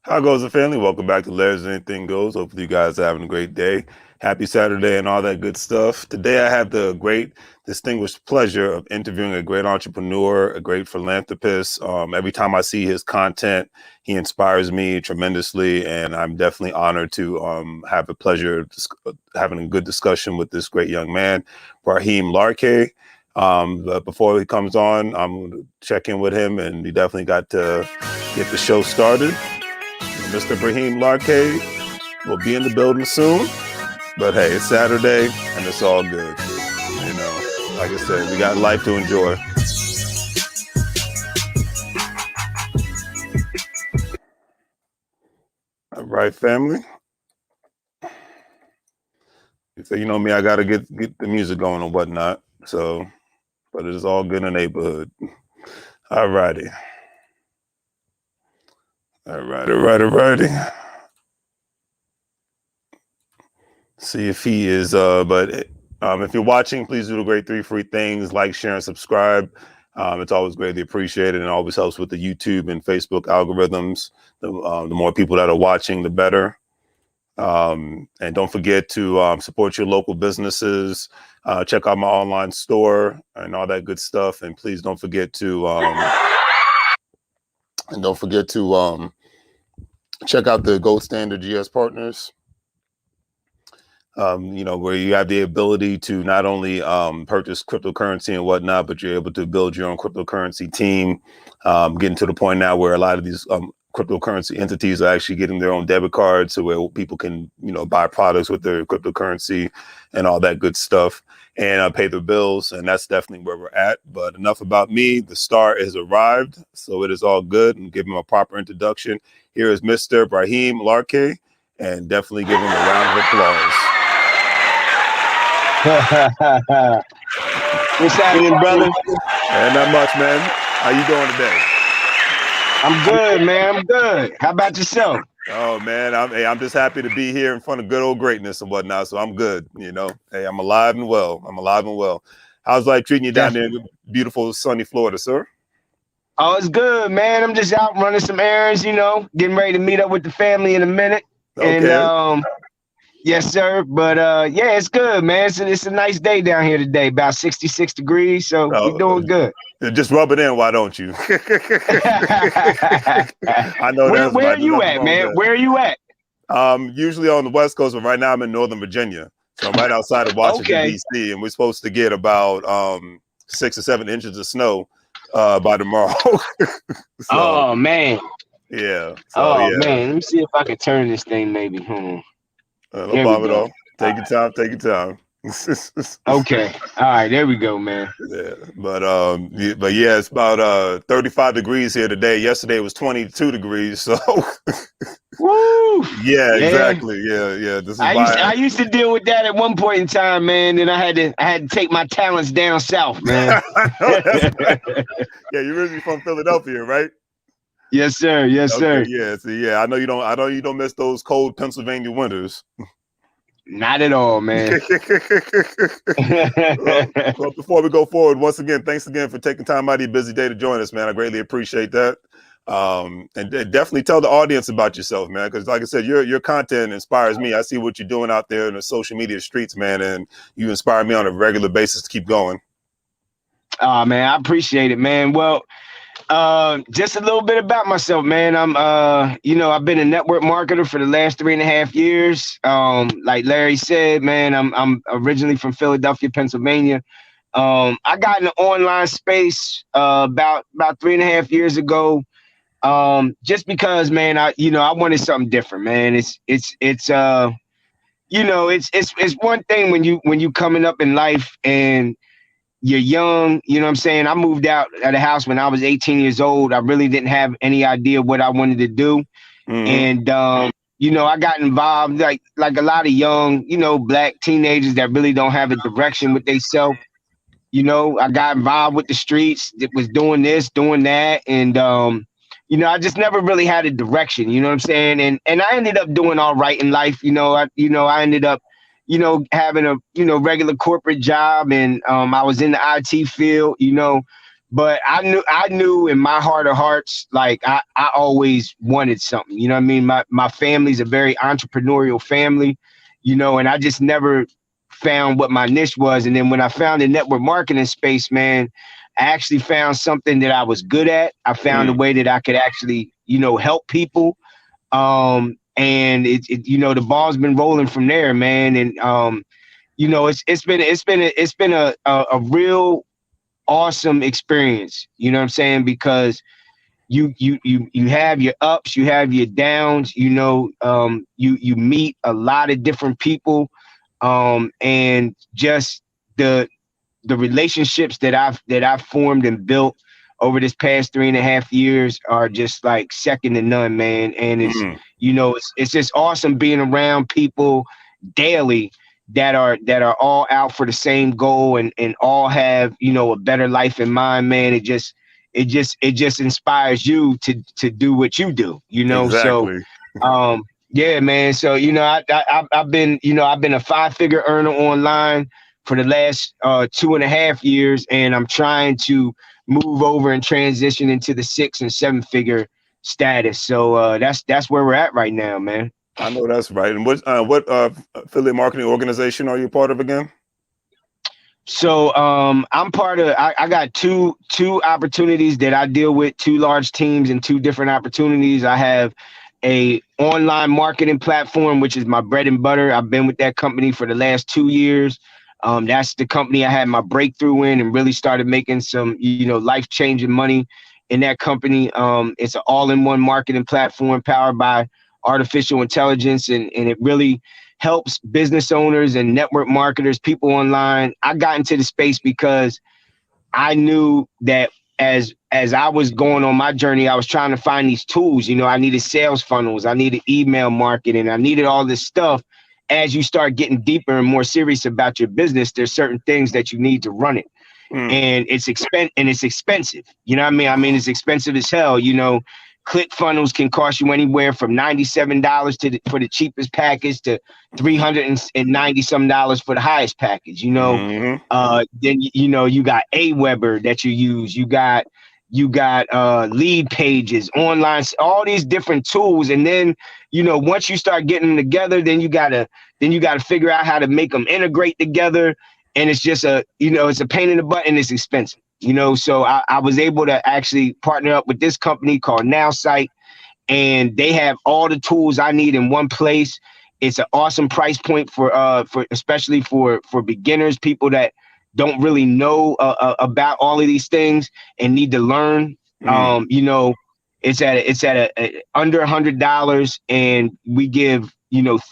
How goes the family? Welcome back to Larry's Anything Goes. Hopefully you guys are having a great day. Happy Saturday and all that good stuff. Today I have the great distinguished pleasure of interviewing a great entrepreneur, a great philanthropist. Every time I see his content, he inspires me tremendously, and I'm definitely honored to have the pleasure of having a good discussion with this great young man, Braheem Larke. But before he comes on, I'm going to check in with him, and we definitely got to get the show started. Mr. Braheem Larke will be in the building soon. But hey, it's Saturday and it's all good. You know, like I said, we got life to enjoy. All right, family. So you know me, I gotta get the music going and whatnot. So, but it is all good in the neighborhood. All righty. All righty. See if he is, but if you're watching, please do the great 3 free things: like, share, and subscribe. It's always greatly appreciated and always helps with the YouTube and Facebook algorithms. The more people that are watching, the better. And don't forget to support your local businesses. Check out my online store and all that good stuff. And please don't forget to check out the Gold Standard GS Partners. You know, where you have the ability to not only purchase cryptocurrency and whatnot, but you're able to build your own cryptocurrency team. Getting to the point now where a lot of these cryptocurrency entities are actually getting their own debit cards, so where people can, you know, buy products with their cryptocurrency and all that good stuff, and pay their bills. And that's definitely where we're at. But enough about me. The star has arrived, so it is all good. And give him a proper introduction. Here is Mr. Braheem Larke, and definitely give him a round of applause. What's happening, brother? And not much, man. How you doing today? I'm good, man. I'm good. How about yourself? Oh man, I'm just happy to be here in front of good old greatness and whatnot. So I'm good. You know, hey, I'm alive and well. How's life treating you down there in beautiful sunny Florida, sir? Oh, it's good, man. I'm just out running some errands, you know, getting ready to meet up with the family in a minute. Okay. And yes, sir. But yeah, it's good, man. It's a nice day down here today, about 66 degrees. So we're doing good. Just rub it in, why don't you? I know that's where are you at, man? Where are you at? Usually on the West Coast, but right now I'm in Northern Virginia. So I'm right outside of Washington, D.C., and we're supposed to get about 6 or 7 inches of snow by tomorrow. So, oh man. Yeah. So, man. Let me see if I can turn this thing maybe. No problem at all. Take your time. Okay. All right, there we go, man. Yeah, but yeah, it's about 35 degrees here today. Yesterday it was 22 degrees, so woo! Yeah, exactly. Yeah. This is I used to deal with that at one point in time, man. And I had to take my talents down south, man. Yeah, you're originally from Philadelphia, right? Yes, sir. Yes, sir. Yeah, so yeah, I know you don't miss those cold Pennsylvania winters. Not at all, man. Well, before we go forward, once again, thanks again for taking time out of your busy day to join us, man. I greatly appreciate that. And definitely tell the audience about yourself, man, because like I said, your content inspires me. I see what you're doing out there in the social media streets, man, and you inspire me on a regular basis to keep going. Oh, man, I appreciate it, man. Well, just a little bit about myself, man. I'm, you know, I've been a network marketer for the last 3.5 years. Like Larry said, man, I'm originally from Philadelphia, Pennsylvania. I got in the online space about 3.5 years ago. Just because, man, I wanted something different, man. It's you know, it's one thing when you coming up in life and you're young, you know what I'm saying? I moved out of the house when I was 18 years old. I really didn't have any idea what I wanted to do. Mm-hmm. And, you know, I got involved like a lot of young, you know, black teenagers that really don't have a direction with themselves. You know, I got involved with the streets. It was doing this, doing that. And, you know, I just never really had a direction, you know what I'm saying? And I ended up doing all right in life. I ended up, you know, having a, you know, regular corporate job, and I was in the IT field, you know, but I knew in my heart of hearts, like I always wanted something. You know what I mean? My family's a very entrepreneurial family, and I just never found what my niche was. And then when I found the network marketing space, man, I actually found something that I was good at. I found a Mm, way that I could actually, help people. And the ball's been rolling from there, man. And it's been a real awesome experience. You know what I'm saying? Because you have your ups, you have your downs. You meet a lot of different people, and just the relationships that I've formed and built over this past 3.5 years are just like second to none, man. And mm, it's just awesome being around people daily that are all out for the same goal, and all have a better life in mind, man. It just inspires you to do what you do, so exactly. yeah, man. So I've been a 5-figure earner online for the last 2.5 years, and I'm trying to move over and transition into the 6 and 7-figure status. So that's where we're at right now, man. I know that's right. And what affiliate marketing organization are you part of again? So I'm part of. I got two opportunities that I deal with, two large teams and two different opportunities. I have a online marketing platform, which is my bread and butter. I've been with that company for the last 2 years. That's the company I had my breakthrough in and really started making some life changing money in that company. It's an all-in-one marketing platform powered by artificial intelligence, and it really helps business owners and network marketers, people online. I got into the space because I knew that as I was going on my journey, I was trying to find these tools. I needed sales funnels, I needed email marketing, I needed all this stuff. As you start getting deeper and more serious about your business, there's certain things that you need to run it, Mm, and it's expensive. You know what I mean? It's expensive as hell. Click funnels can cost you anywhere from $97 for the cheapest package to $390 for the highest package. mm, Then you got Aweber that you use. You got lead pages, online, all these different tools. And then once you start getting them together, then you gotta figure out how to make them integrate together. And it's just it's a pain in the butt, and it's expensive. So I was able to actually partner up with this company called NowSite, and they have all the tools I need in one place. It's an awesome price point for especially for beginners, people that don't really know about all of these things and need to learn. mm. It's at under $100, and we give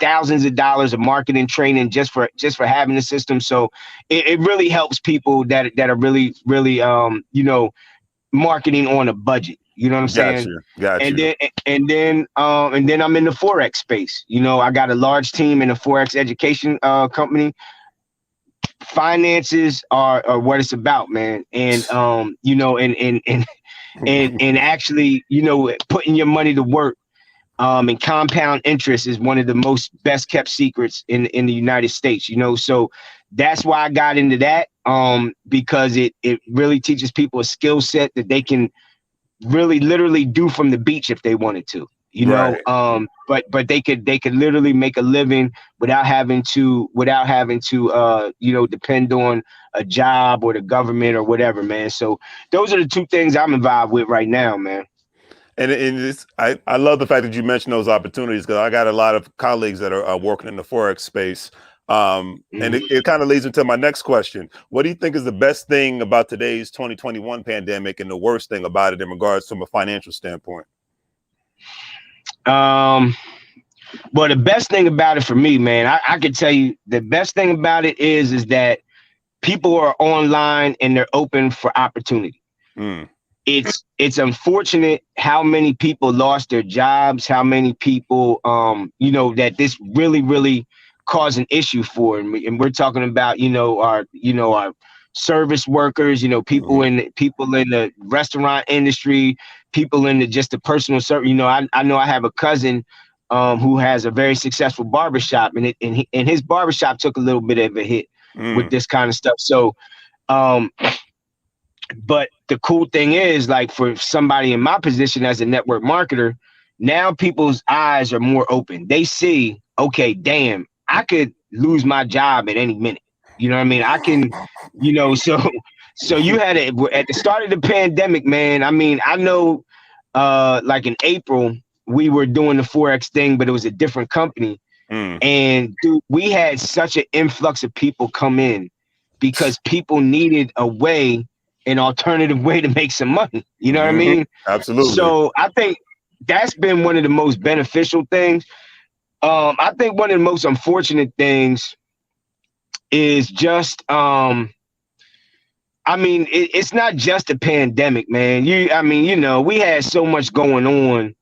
thousands of dollars of marketing training just for having the system. So it really helps people that are really really marketing on a budget. You know what I'm Got saying? you. Got And you. then I'm in the Forex space. I got a large team in the Forex education company. Finances are what it's about, man. And and actually, putting your money to work. And compound interest is one of the most best kept secrets in the United States. So that's why I got into that. Because it really teaches people a skill set that they can really literally do from the beach if they wanted to. Right. But they could literally make a living without having to depend on a job or the government or whatever, man. So those are the two things I'm involved with right now, man. And I love the fact that you mentioned those opportunities because I got a lot of colleagues that are working in the Forex space. And Mhm. it kind of leads into my next question. What do you think is the best thing about today's 2021 pandemic and the worst thing about it in regards from a financial standpoint? Um, well, the best thing about it for me, man, I can tell you the best thing about it is that people are online and they're open for opportunity. Mm, It's unfortunate how many people lost their jobs, how many people that this really really caused an issue for, and we're talking about our service workers, hmm people in the restaurant industry, people in the just the personal service. I know I have a cousin who has a very successful barbershop, and his barbershop took a little bit of a hit with mm, this kind of stuff. So um But the cool thing is, like, for somebody in my position as a network marketer, now people's eyes are more open. They see, okay, damn, I could lose my job at any minute. You know what I mean? I can, so you had it at the start of the pandemic, man. I mean, I know, like in April, we were doing the Forex thing, but it was a different company. Mm. And dude, we had such an influx of people come in because people needed an alternative way to make some money. You know what I Hmm. mean? Absolutely. So I think that's been one of the most beneficial things. I think one of the most unfortunate things is just, I mean, it's not just a pandemic, man. We had so much going on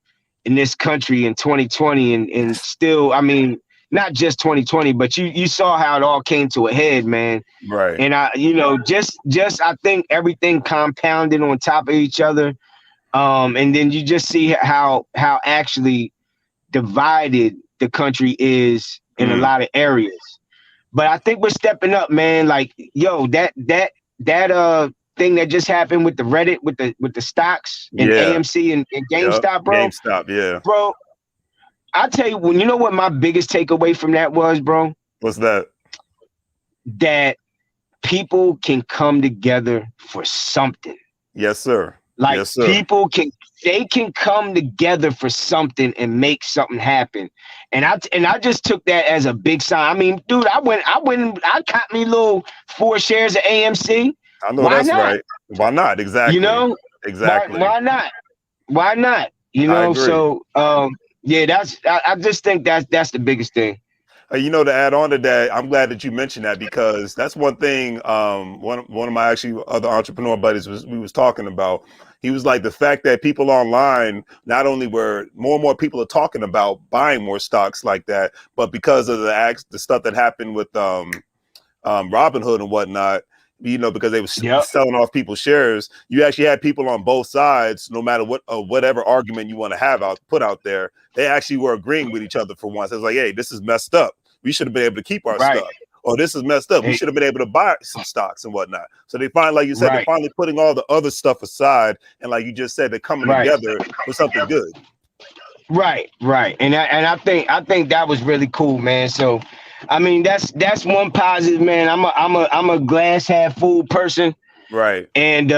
in this country in 2020, and still, I mean, not just 2020, but you saw how it all came to a head, man. Right. And just I think everything compounded on top of each other. And then you just see how actually divided the country is in a Mm. lot of areas. But I think we're stepping up, man. Like, yo, that thing that just happened with the Reddit with the stocks and Yeah. AMC and Yep. GameStop, GameStop. Yeah. bro. I tell you, when you know what my biggest takeaway from that was, bro, What's that? that people can come together for something. Yes, sir. Like, Yes, sir. they can come together for something and make something happen. And I just took that as a big sign. I mean, dude, I caught me little 4 shares of AMC. I know Why that's not? right. Why not? You Exactly. know, why Exactly. why not? Why not? I agree. So yeah, I just think that's the biggest thing. To add on to that, I'm glad that you mentioned that because that's one thing. One of my actually other entrepreneur buddies we was talking about. He was like the fact that people online not only were more and more people are talking about buying more stocks like that, but because of the stuff that happened with Robinhood and whatnot, because they were Yep. selling off people's shares. You actually had people on both sides, no matter whatever argument you want to have put out there. They actually were agreeing with each other for once. It's like, hey, this is messed up. We should have been able to keep our Right. stuff. Or this is messed up. We Hey, should have been able to buy some stocks and whatnot. So they finally, like you said, they're right. finally putting all the other stuff aside, and like you just said, they're coming Right. together for something good. Right. And I think that was really cool, man. So, I mean, that's one positive, man. I'm a glass half full person, Right. and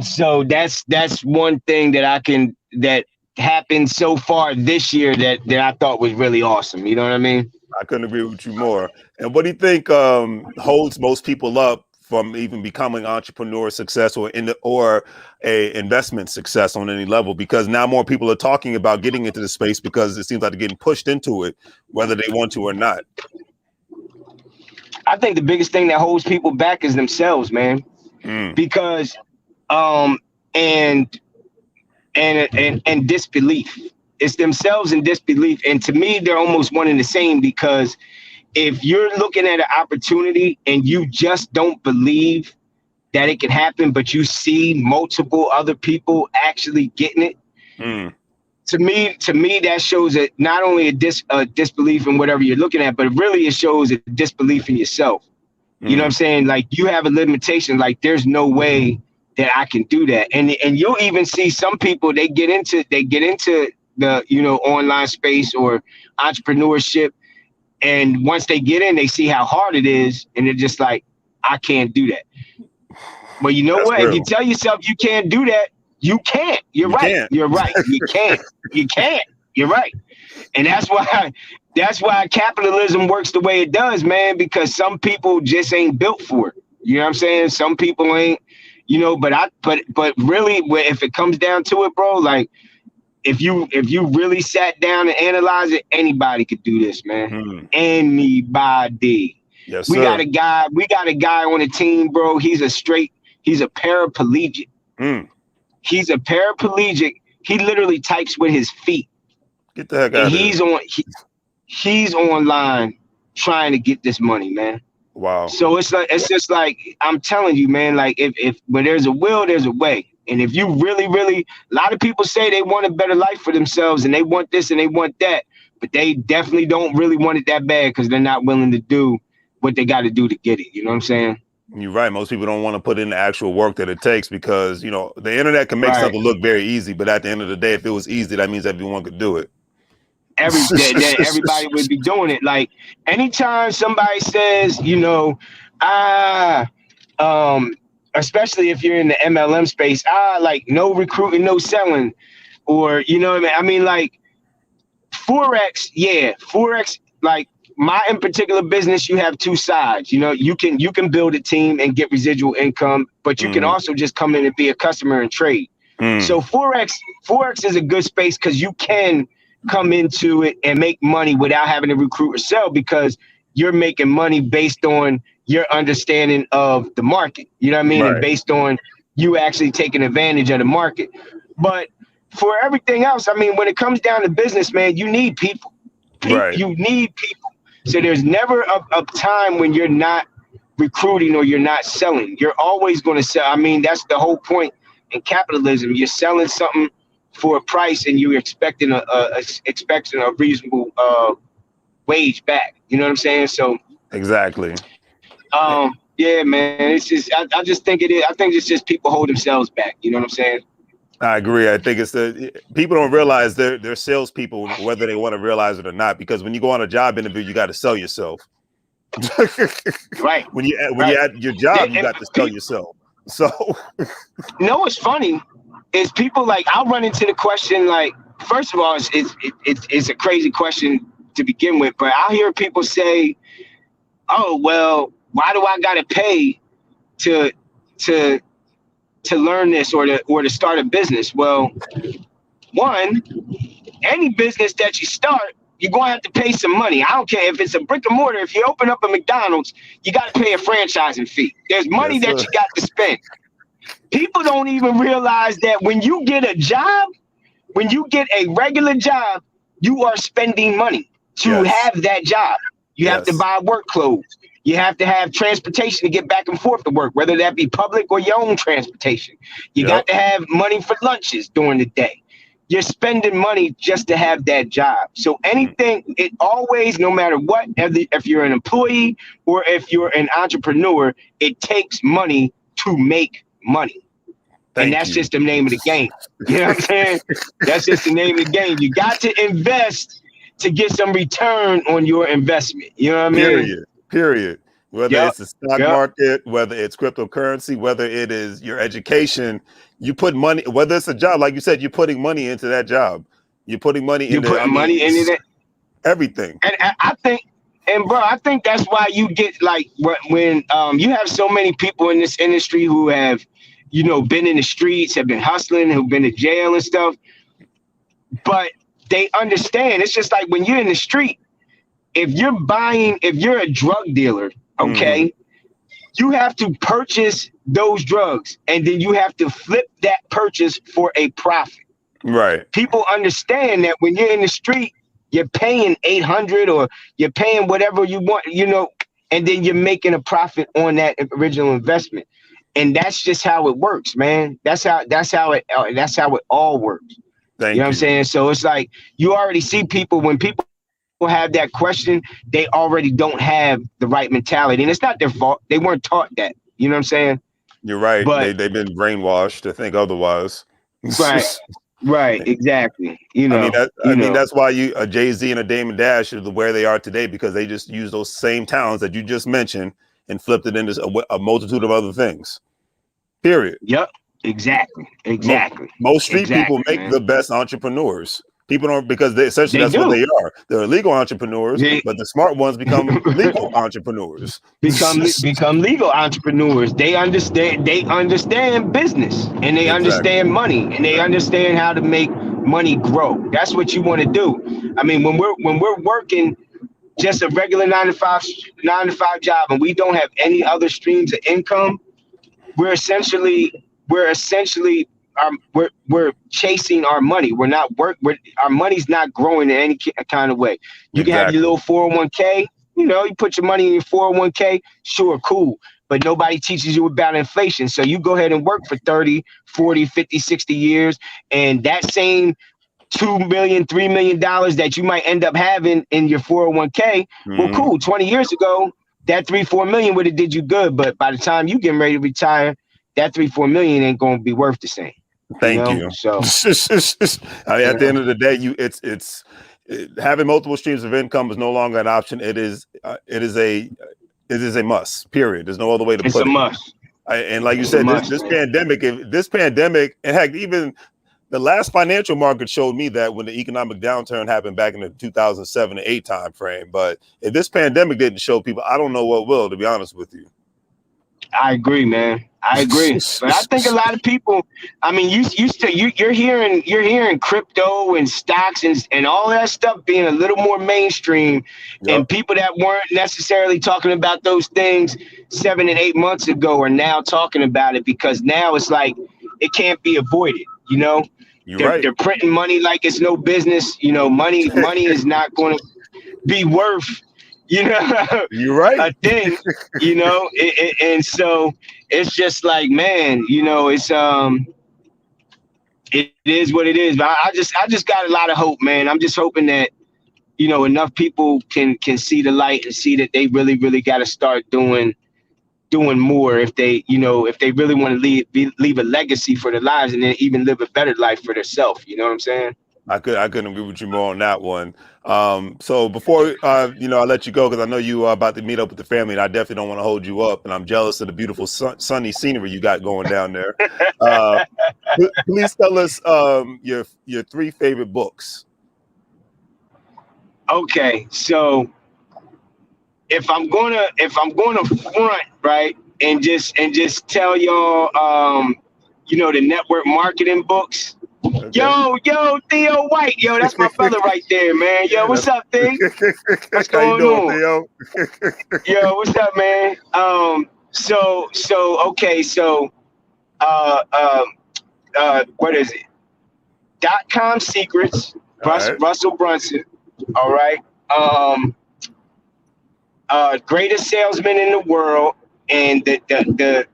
so that's one thing that happened so far this year that I thought was really awesome. You know what I mean? I couldn't agree with you more. And what do you think holds most people up from even becoming entrepreneur success or a investment success on any level? Because now more people are talking about getting into the space because it seems like they're getting pushed into it, whether they want to or not. I think the biggest thing that holds people back is themselves, man. Mm, Because um and and disbelief. It's themselves and disbelief. And to me, they're almost one and the same, because if you're looking at an opportunity and you just don't believe that it can happen, but you see multiple other people actually getting it, mm, to me, that shows that not only a disbelief in whatever you're looking at, but really it shows a disbelief in yourself. You know what I'm mm, saying? Like, you have a limitation. Like, there's no way that I can do that. And you'll even see some people, they get into the online space or entrepreneurship, and once they get in, they see how hard it is, and they're just like, I can't do that. Well, you know that's what? If you real. tell yourself you can't do that, you can't. You're You right. can't. You're right. You can't. You can't. You're right. And that's why capitalism works the way it does, man, because some people just ain't built for it. You know what I'm saying? Some people ain't, but really, if it comes down to it, bro, like, if you really sat down and analyze it, anybody could do this, man. Mm, Anybody. yes, We got sir. a guy, we got a guy on the team, bro. He's a paraplegic. Mm, He's a paraplegic. He literally types with his feet, get the heck and out of here. he's online trying to get this money, man. Wow. So it's just like, I'm telling you, man. Like, if where there's a will, there's a way. And if you really, really, a lot of people say they want a better life for themselves and they want this and they want that, but they definitely don't really want it that bad because they're not willing to do what they got to do to get it. You know what I'm saying? You're right. Most people don't want to put in the actual work that it takes because, you know, the internet can make Right. something look very easy, but at the end of the day, if it was easy, that means everyone could do it. Everybody would be doing it. Like anytime somebody says, ah, um, especially if you're in the MLM space, like no recruiting, no selling, or you know what I mean? Like Forex, yeah, Forex, like my in particular business, you have two sides. You can build a team and get residual income, but you can Hmm. also just come in and be a customer and trade. Mm. So Forex is a good space because you can come into it and make money without having to recruit or sell because you're making money based on your understanding of the market. You know what I mean? And Right. based on you actually taking advantage of the market. But for everything else, I mean, when it comes down to business, man, you need people. Right. You need people. So there's never a time when you're not recruiting or you're not selling. You're always going to sell. I mean, that's the whole point in capitalism. You're selling something for a price, and you're expecting a reasonable wage back. You know what I'm saying? So, Exactly. yeah, man. It's just I just think it is. I think it's just people hold themselves back. You know what I'm saying? I agree. I think it's people don't realize they're salespeople, whether they want to realize it or not. Because when you go on a job interview, you got to sell yourself. Right. When you Right. at your job, you And got to sell yourself. So what's funny is people like I'll run into the question like first of all it's a crazy question to begin with, but I'll hear people say, oh well, why do I gotta pay to to to learn this or to start a business? Well, one, any business that you start, you're gonna have to pay some money. I don't care if it's a brick and mortar. If you open up a McDonald's, you got to pay a franchising fee. There's money yes, that sir. you got to spend. People don't even realize that when you get a job, when you get a regular job, you are spending money to Yes, have that job. You have to yes, buy work clothes. You have to have transportation to get back and forth to work, whether that be public or your own transportation. You yep. got to have money for lunches during the day. You're spending money just to have that job. So Mm. anything, it always, no matter what, if you're an employee or if you're an entrepreneur, it takes money to make money. And Thank that's you. just the name of the game. You know what I'm saying? That's just the name of the game. You got to invest to get some return on your investment. You know what I mean? Period. Period. Whether Yep. it's the stock Yep. market, whether it's cryptocurrency, whether it is your education, you put money, whether it's a job, like you said, you're putting money into that job. You're putting money You're into, I putting mean, money into it. everything. And I think, and bro, I think that's why you get like when you have so many people in this industry who have, been in the streets, have been hustling, who've been to jail and stuff, but they understand. It's just like when you're in the street, if you're a drug dealer, Hmm. okay, you have to purchase those drugs and then you have to flip that purchase for a profit. Right. People understand that when you're in the street, you're paying 800 or you're paying whatever you want, and then you're making a profit on that original investment. And that's just how it works, man. That's how it all works. You know what Thank I'm you. saying? So it's like you already see people when people have that question, they already don't have the right mentality. And it's not their fault. They weren't taught that. You know what I'm saying? You're right. But They've been brainwashed to think otherwise. right, right, exactly. I mean that's why you a Jay-Z and a Damon Dash are where they are today because they just use those same talents that you just mentioned and flipped it into a multitude of other things. Period. Yep, exactly, Mo- exactly, Most street people exactly, make man. the best entrepreneurs. People don't because essentially They that's what do. they are. They're illegal entrepreneurs, They but the smart ones become legal entrepreneurs. become legal entrepreneurs. They understand business and they Exactly. understand money and they understand how to make money grow. That's what you want to do. I mean, when we're working just a regular nine to five job and we don't have any other streams of income, we're essentially we're chasing our money. We're not our money's not growing in any kind of way. You can have your Exactly. little 401k, you put your money in your 401k, sure, cool, but nobody teaches you about inflation. So you go ahead and work for 30, 40, 50, 60 years, and that same 2 million, $3 million that you might end up having in your 401k, well, Hmm. cool, 20 years ago that 3-4 million would have did you good, but by the time you getting ready to retire, that 3-4 million ain't gonna be worth the same. You Thank know, you. so I mean, you at the know, end of the day, having multiple streams of income is no longer an option. It is a must. Period. There's no other way to it's a put it. must. And like you It's a said, must, man. this pandemic, and heck, even the last financial market showed me that when the economic downturn happened back in the 2007 to 8 time frame. But if this pandemic didn't show people, I don't know what will, to be honest with you. I agree, man. I agree, but I think a lot of people. I mean, you're hearing crypto and stocks and all that stuff being a little more mainstream, Yep. and people that weren't necessarily talking about those things 7 and 8 months ago are now talking about it because now it's like it can't be avoided. You know, You're they're right. they're printing money like it's no business. You know, money is not going to be worth, you know, You're right. a thing, and so it's just like, man, it is what it is. But I just got a lot of hope, man. I'm just hoping that enough people can see the light and see that they really really got to start doing more if they really want to leave a legacy for their lives and then even live a better life for themselves. You know what I'm saying? I couldn't agree with you more on that one. So before I let you go, because I know you are about to meet up with the family, and I definitely don't want to hold you up, and I'm jealous of the beautiful sunny scenery you got going down there. Uh, please tell us your 3 favorite books. Okay, so if I'm gonna front right and just tell y'all the network marketing books. Okay. Yo, Theo White, yo, that's my brother right there, man. Yo, Yeah, what's up, Thing? What's how you going doing, on? Theo? Yo, what's up, man? Okay, so uh um what is it? .com secrets, All right. Russell Brunson. All right. Um Greatest salesman in the world, and the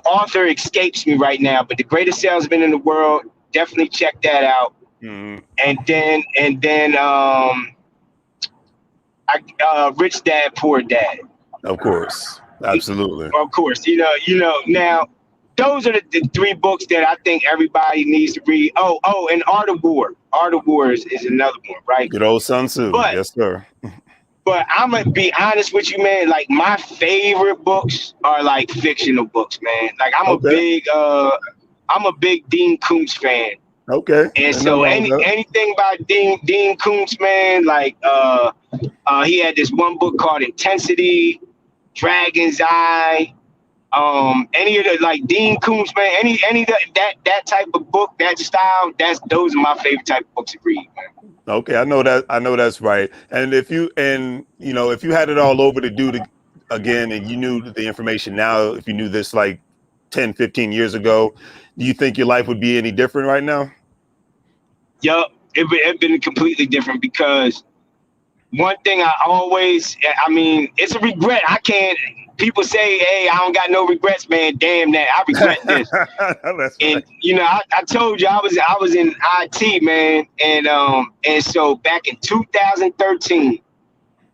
author escapes me right now, but the greatest salesman in the world, definitely check that out. Mhm. And then Rich Dad Poor Dad. Of course. Absolutely. Of course, now those are the 3 books that I think everybody needs to read. And Art of War. Art of War is another one, right? Good old Sun Tzu. But Yes, sir. but I'm gonna be honest with you, man. Like my favorite books are like fictional books, man. Like Okay. I'm a big Dean Koontz fan. Okay. And Ain't nothing so wrong with that. anything by Dean Koontz, man, like he had this one book called Intensity, Dragon's Eye, any of the like Dean Koontz, man, any of that type of book, that style, those are my favorite type of books to read, man. Okay, I know that's right. And if you had it all over to do it again and you knew the information now, if you knew this like 10, 15 years ago, do you think your life would be any different right now? Yup, it been completely different because one thing I mean, it's a regret. I can't. People say, "Hey, I don't got no regrets, man." Damn that, I regret this. That's And right. I told you I was in IT, man, and so back in 2013,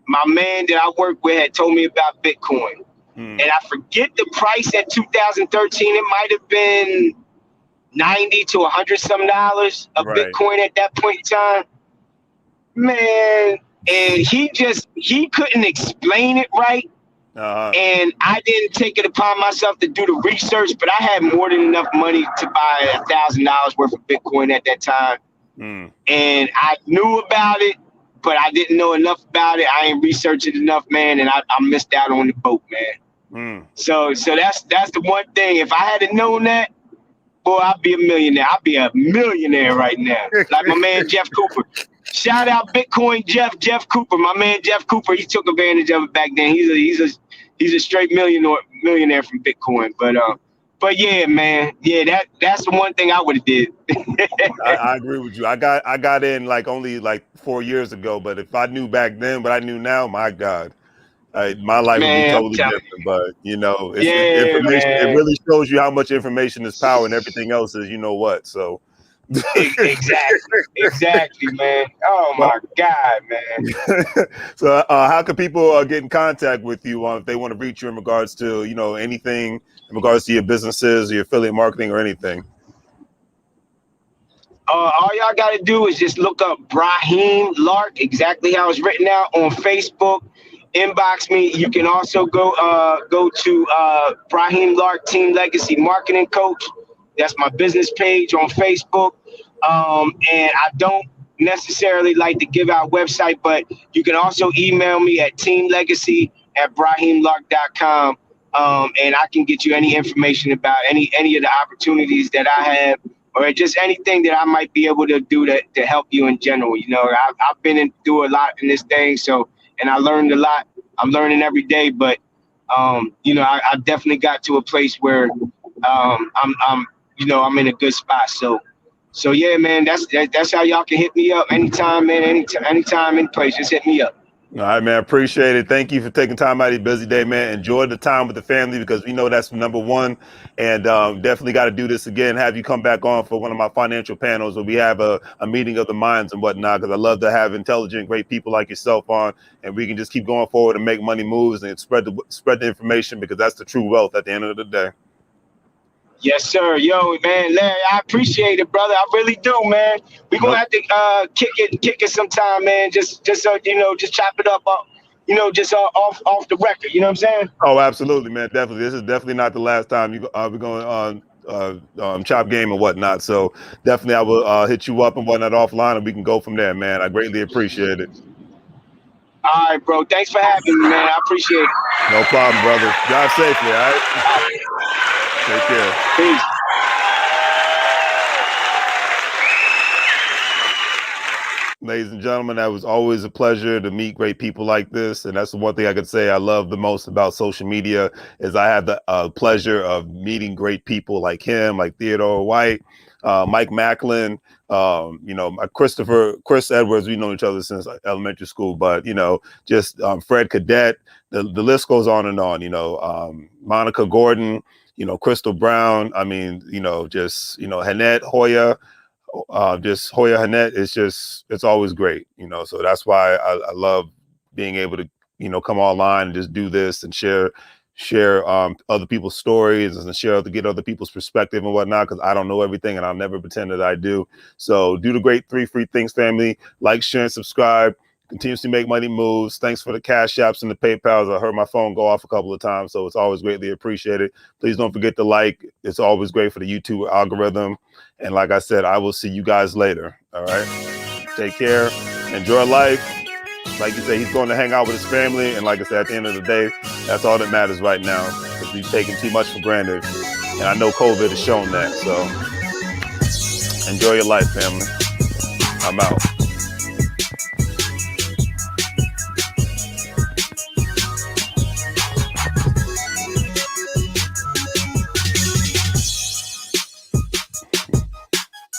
my man that I work with had told me about Bitcoin, Hmm. and I forget the price at 2013. It might have been 90 to 100 some dollars of Right. Bitcoin at that point in time, man. And he couldn't explain it right, Uh-huh. and I didn't take it upon myself to do the research, but I had more than enough money to buy $1,000 worth of Bitcoin at that time, Hmm. and I knew about it, but I didn't know enough about it. I ain't researched it enough, man, and I missed out on the boat, man. Hmm. So that's the one thing. If I had known that, boy, I'd be a millionaire. I'd be a millionaire right now. Like my man Jeff Cooper. Shout out Bitcoin Jeff Cooper. My man Jeff Cooper, he took advantage of it back then. He's a straight millionaire from Bitcoin. But yeah, man. Yeah, that's the one thing I would have did. I agree with you. I got in like only like 4 years ago, but if I knew back then what I knew now, my God, my life would be Man, I'm totally telling different. But it's you. Yeah, information. It man. really shows you how much information is power, and everything else is what. So Exactly, man. Oh But my God, man. so, how can people get in contact with you if they want to reach you in regards to anything in regards to your businesses, your affiliate marketing, or anything? All y'all got to do is just look up Braheem Larke, exactly how it's written out on Facebook. Inbox me. You can also go to Braheem Larke Team Legacy Marketing Coach. That's my business page on Facebook. And I don't necessarily like to give out website, but you can also email me at teamlegacy@BraheemLarke.com. And I can get you any information about any of the opportunities that I have, or just anything that I might be able to do to help you in general. I've been through a lot in this thing, and I learned a lot. I'm learning every day, but I definitely got to a place where I'm in a good spot. So yeah, man, that's how y'all can hit me up anytime, man, anytime, any place. Just hit me up. All right, man. Appreciate it. Thank you for taking time out of your busy day, man. Enjoy the time with the family because we know that's number one. And definitely got to do this again. Have you come back on for one of my financial panels where we have a meeting of the minds and whatnot. Because I love to have intelligent, great people like yourself on, and we can just keep going forward and make money moves and spread the information because that's the true wealth at the end of the day. Yes, sir. Yo, man, Larry, I appreciate it, brother. I really do, man. We're gonna Nope. have to kick it sometime, man. Just so just chop it up, just off the record. You know what I'm saying? Oh, absolutely, man. Definitely. This is definitely not the last time we're going on chop game and whatnot. So definitely I will hit you up and whatnot offline and we can go from there, man. I greatly appreciate it. All right, bro. Thanks for having me, man. I appreciate it. No problem, brother. Drive safely, all right? Take care. Peace. Ladies and gentlemen, that was always a pleasure to meet great people like this. And that's the one thing I could say I love the most about social media is I have the pleasure of meeting great people like him, like Theodore White, Mike Macklin, Chris Edwards. We've known each other since elementary school, but, just Fred Cadet, the list goes on and on, Monica Gordon, Crystal Brown. I mean, Hannette Hoya. Just Hoya Hannette it's always great, so that's why I love being able to, come online and just do this and share other people's stories and get other people's perspective and whatnot, because I don't know everything and I'll never pretend that I do. So do the great 3 free things, family. Like, share, and subscribe. Continuously make money moves. Thanks for the cash apps and the PayPals. I heard my phone go off a couple of times, so it's always greatly appreciated. Please don't forget to like. It's always great for the YouTube algorithm. And like I said, I will see you guys later. All right. Take care. Enjoy life. Like you say, he's going to hang out with his family. And like I said, at the end of the day, that's all that matters right now, because we've taken too much for granted. And I know COVID has shown that. So enjoy your life, family. I'm out.